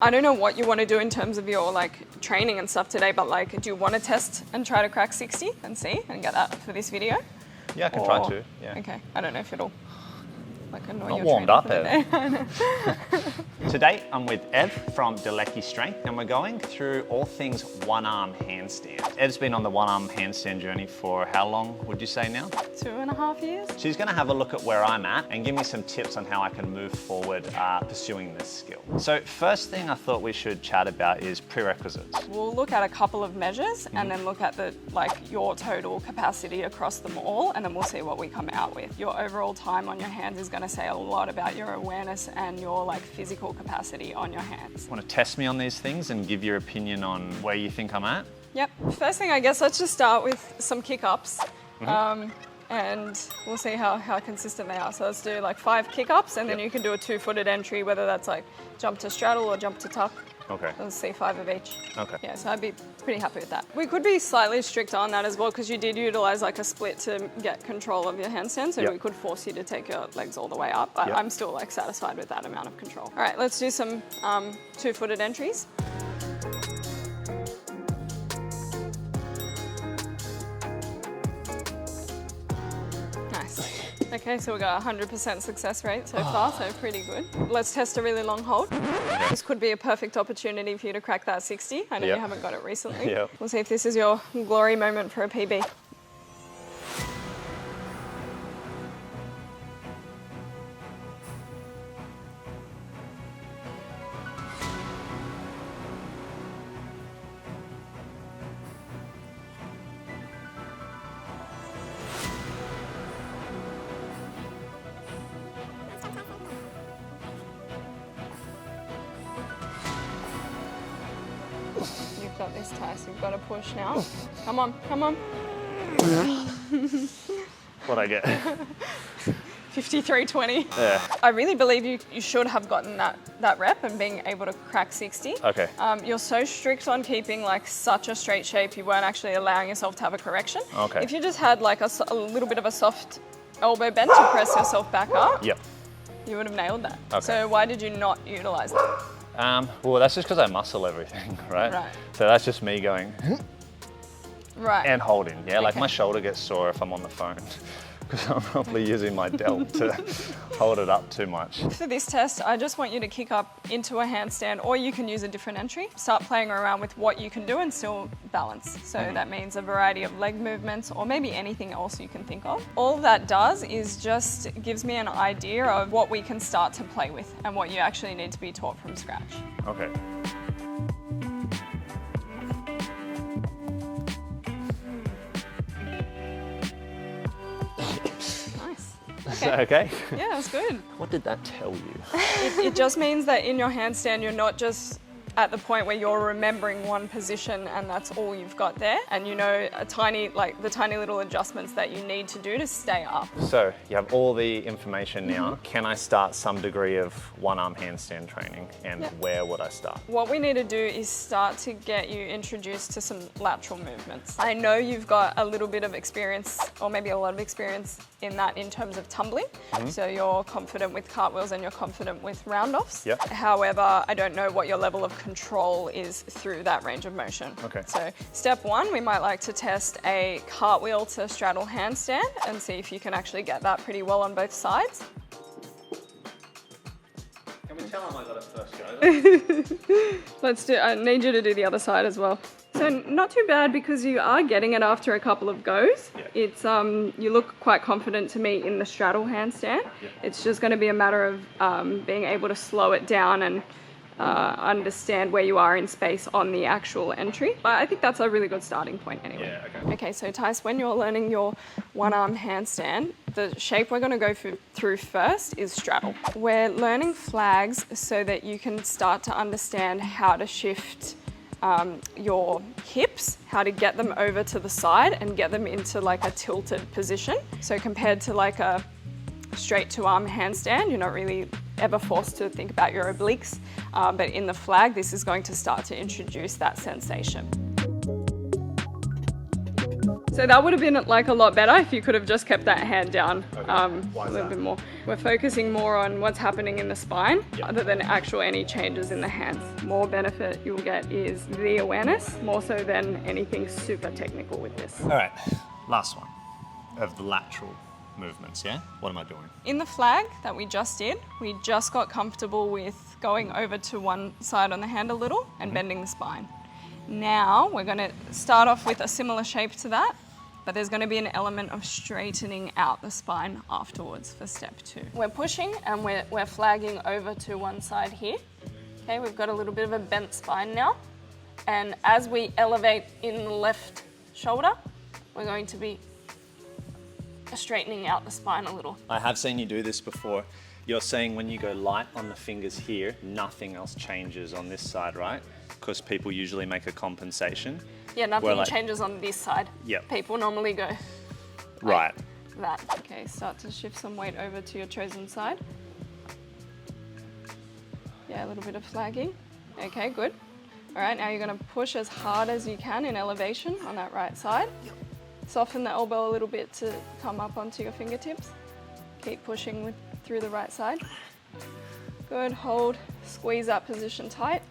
I don't know what you want to do in terms of your like training and stuff today, but like, do you want to test and try to crack 60 and see and get that for this video? Yeah, I can try to. Yeah. Okay. I don't know if it'll like annoy Not your warmed trainer up, for the Ev. day. Today I'm with Ev from Delecki Strength and we're going through all things one-arm handstand. Ev's been on the one-arm handstand journey for how long would you say now? 2.5 years. She's going to have a look at where I'm at and give me some tips on how I can move forward pursuing this skill. So first thing I thought we should chat about is prerequisites. We'll look at a couple of measures and then look at the your total capacity across them all, and then we'll see what we come out with. Your overall time on your hands is going to say a lot about your awareness and your like physical capacity on your hands. Want to test me on these things and give your opinion on where you think I'm at? Yep. First thing, I guess let's just start with some kick-ups. And we'll see how consistent they are. So let's do like 5 kick-ups, and then you can do a 2-footed entry, whether that's like jump to straddle or jump to tuck. Okay. Let's see 5 of each. Okay. Yeah, so I'd be pretty happy with that. We could be slightly stricter on that as well, because you did utilize like a split to get control of your handstand, so we could force you to take your legs all the way up, but I'm still like satisfied with that amount of control. All right, let's do some 2-footed entries. Nice. Okay, so we got 100% success rate so far, so pretty good. Let's test a really long hold. This could be a perfect opportunity for you to crack that 60. I know you haven't got it recently. We'll see if this is your glory moment for a PB. You've got this, Tice. You've got to push now. Come on, come on. What'd I get? 53.20. Yeah. I really believe you should have gotten that rep and being able to crack 60. Okay. You're so strict on keeping like such a straight shape, you weren't actually allowing yourself to have a correction. Okay. If you just had like a little bit of a soft elbow bend to press yourself back up, you would have nailed that. Okay. So why did you not utilize that? Well, that's just because I muscle everything, right? Right. So that's just me going Right. and holding. Yeah, like Okay. my shoulder gets sore if I'm on the phone because I'm probably using my delt to hold it up too much. For this test, I just want you to kick up into a handstand, or you can use a different entry. Start playing around with what you can do and still balance. So that means a variety of leg movements or maybe anything else you can think of. All that does is just gives me an idea of what we can start to play with and what you actually need to be taught from scratch. Okay. Nice. Is that okay? Yeah, that's good. What did that tell you? It just means that in your handstand, you're not just at the point where you're remembering one position and that's all you've got there, and you know the tiny little adjustments that you need to do to stay up. So you have all the information now. Can I start some degree of one-arm handstand training, and where would I start? What we need to do is start to get you introduced to some lateral movements. I know you've got a little bit of experience, or maybe a lot of experience in that in terms of tumbling. So you're confident with cartwheels and you're confident with round-offs. However, I don't know what your level of control is through that range of motion. Okay. So step 1, we might like to test a cartwheel to straddle handstand and see if you can actually get that pretty well on both sides. Can we tell him I got it first go? Let's do, I need you to do the other side as well. So not too bad because you are getting it after a couple of goes. It's you look quite confident to me in the straddle handstand. It's just going to be a matter of being able to slow it down and understand where you are in space on the actual entry. But I think that's a really good starting point anyway. Okay, so Tice, when you're learning your one-arm handstand, the shape we're going to go through first is straddle. We're learning flags so that you can start to understand how to shift your hips, how to get them over to the side and get them into like a tilted position. So compared to like a straight to arm handstand, you're not really ever forced to think about your obliques, but in the flag, this is going to start to introduce that sensation. So that would have been like a lot better if you could have just kept that hand down Why a is little that? bit more. We're focusing more on what's happening in the spine Yeah. other than actual any changes in the hands. More benefit you'll get is the awareness, more so than anything super technical with this. All right, last one of the lateral movements, yeah? What am I doing? In the flag that we just did, we just got comfortable with going over to one side on the hand a little and bending the spine. Now we're going to start off with a similar shape to that, but there's going to be an element of straightening out the spine afterwards for step 2. We're pushing and we're flagging over to one side here. Okay, we've got a little bit of a bent spine now. And as we elevate in the left shoulder, we're going to be straightening out the spine a little. I have seen you do this before. You're saying when you go light on the fingers here, nothing else changes on this side, right? Because people usually make a compensation. Yeah, nothing Where, like- changes on this side. Yep. People normally go Right. that. Okay, start to shift some weight over to your chosen side. Yeah, a little bit of flagging. Okay, good. All right, now you're going to push as hard as you can in elevation on that right side. Soften the elbow a little bit to come up onto your fingertips. Keep pushing through the right side. Good, hold, squeeze that position tight.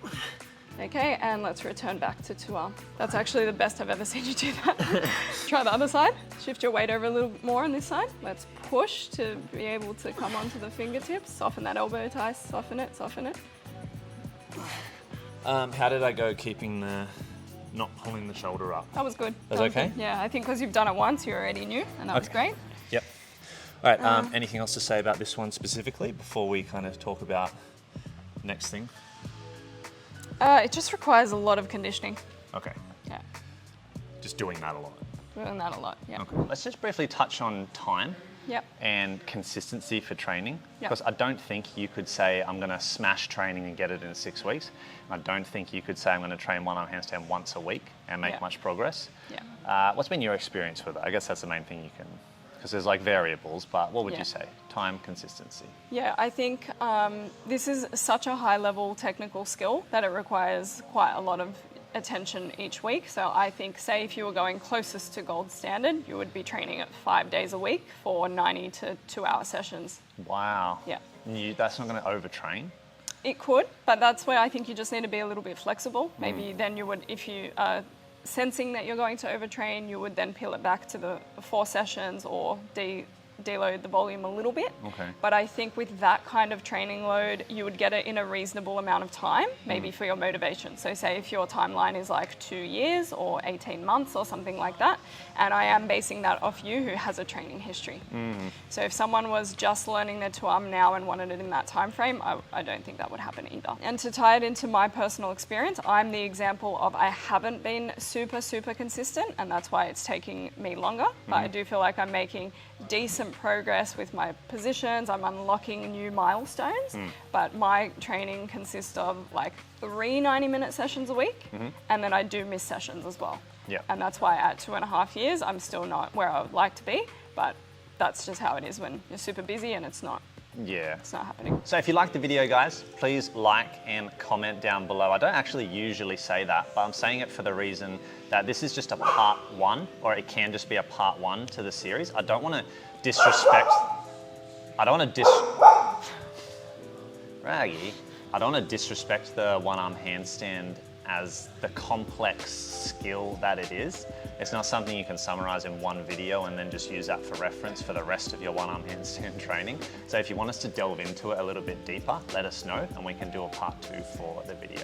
Okay, and let's return back to 2-arm. That's actually the best I've ever seen you do that. Try the other side. Shift your weight over a little more on this side. Let's push to be able to come onto the fingertips. Soften that elbow tie, soften it, soften it. How did I go keeping not pulling the shoulder up? That was good. That was okay? Good. Yeah, I think because you've done it once, you already knew, and that was great. Yep. All right, anything else to say about this one specifically before we kind of talk about next thing? It just requires a lot of conditioning. Okay, Yeah, just doing that a lot. doing that a lot. Yeah. Okay. Let's just briefly touch on time Yep. and consistency for training. Yep. Because I don't think you could say, I'm going to smash training and get it in 6 weeks. I don't think you could say, I'm going to train one-arm handstand once a week and make Yeah. much progress. Yeah. What's been your experience with it? I guess that's the main thing you can, because there's like variables, but what would Yeah. you say? Time, consistency. Yeah, I think this is such a high-level technical skill that it requires quite a lot of attention each week. So I think, say, if you were going closest to gold standard, you would be training it 5 days a week for 90 to 2-hour sessions. Wow. Yeah. That's not going to overtrain. It could, but that's where I think you just need to be a little bit flexible. Maybe then you would, if you are sensing that you're going to overtrain, you would then peel it back to the 4 sessions or deload the volume a little bit. Okay. But I think with that kind of training load, you would get it in a reasonable amount of time, maybe for your motivation. So say if your timeline is like 2 years or 18 months or something like that, and I am basing that off you who has a training history. So if someone was just learning their 2-arm now and wanted it in that time frame, I don't think that would happen either. And to tie it into my personal experience, I'm the example of I haven't been super consistent, and that's why it's taking me longer. But I do feel like I'm making decent progress with my positions. I'm unlocking new milestones, but my training consists of like 3 90-minute sessions a week, and then I do miss sessions as well. Yeah. And that's why at 2.5 years, I'm still not where I would like to be, but that's just how it is when you're super busy and it's not Yeah. happening. So if you liked the video, guys, please like and comment down below. I don't actually usually say that, but I'm saying it for the reason that this is just a part 1, or it can just be a part 1 to the series. I don't want to disrespect... I don't want to Raggy. I don't want to disrespect the one-arm handstand as the complex skill that it is. It's not something you can summarize in one video and then just use that for reference for the rest of your one-arm handstand training. So if you want us to delve into it a little bit deeper, let us know and we can do a part 2 for the video.